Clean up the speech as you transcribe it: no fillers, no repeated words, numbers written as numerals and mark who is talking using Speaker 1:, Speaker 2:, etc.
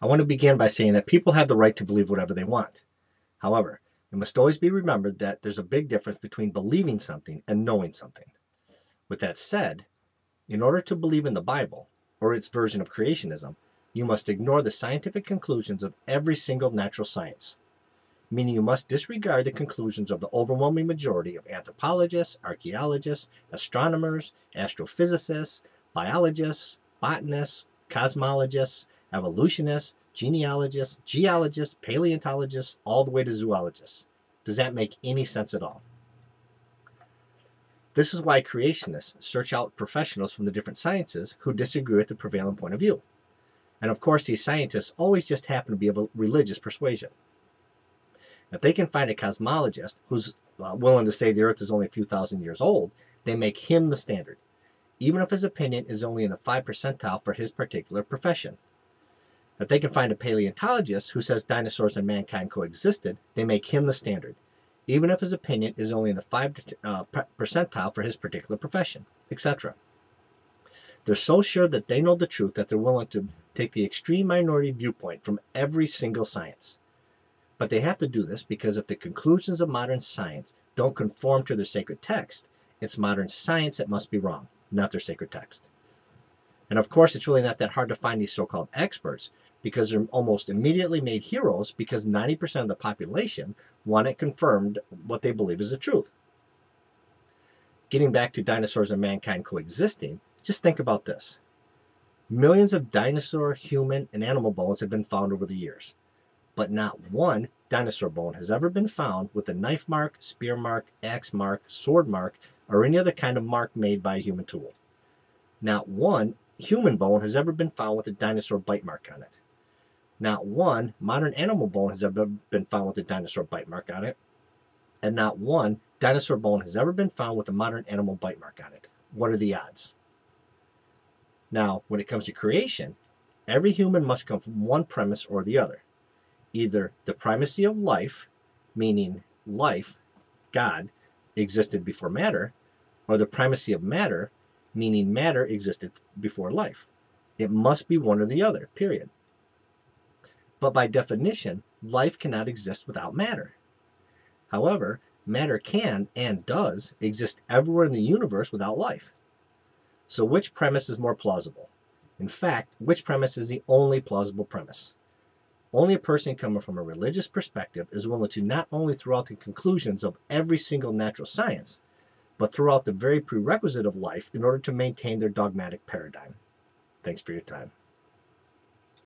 Speaker 1: I want to begin by saying that people have the right to believe whatever they want. However, it must always be remembered that there's a big difference between believing something and knowing something. With that said, in order to believe in the Bible, or its version of creationism, you must ignore the scientific conclusions of every single natural science, meaning you must disregard the conclusions of the overwhelming majority of anthropologists, archaeologists, astronomers, astrophysicists, biologists, botanists, cosmologists, evolutionists, genealogists, geologists, paleontologists, all the way to zoologists. Does that make any sense at all? This is why creationists search out professionals from the different sciences who disagree with the prevailing point of view. And of course, these scientists always just happen to be of a religious persuasion. If they can find a cosmologist who's willing to say the Earth is only a few thousand years old, they make him the standard, even if his opinion is only in the 5th percentile for his particular profession. If they can find a paleontologist who says dinosaurs and mankind coexisted, they make him the standard, even if his opinion is only in the 5th percentile for his particular profession, etc. They're so sure that they know the truth that they're willing to take the extreme minority viewpoint from every single science. But they have to do this because if the conclusions of modern science don't conform to their sacred text, it's modern science that must be wrong, not their sacred text. And of course, it's really not that hard to find these so-called experts, because they're almost immediately made heroes because 90% of the population want it confirmed what they believe is the truth. Getting back to dinosaurs and mankind coexisting, just think about this. Millions of dinosaur, human, and animal bones have been found over the years, but not one dinosaur bone has ever been found with a knife mark, spear mark, axe mark, sword mark, or any other kind of mark made by a human tool. Not one human bone has ever been found with a dinosaur bite mark on it. Not one modern animal bone has ever been found with a dinosaur bite mark on it. And not one dinosaur bone has ever been found with a modern animal bite mark on it. What are the odds? Now, when it comes to creation, every human must come from one premise or the other. Either the primacy of life, meaning life, God, existed before matter, or the primacy of matter, meaning matter existed before life. It must be one or the other, period. But by definition, life cannot exist without matter. However, matter can and does exist everywhere in the universe without life. So which premise is more plausible? In fact, which premise is the only plausible premise? Only a person coming from a religious perspective is willing to not only throw out the conclusions of every single natural science, but throw out the very prerequisite of life in order to maintain their dogmatic paradigm. Thanks for your time.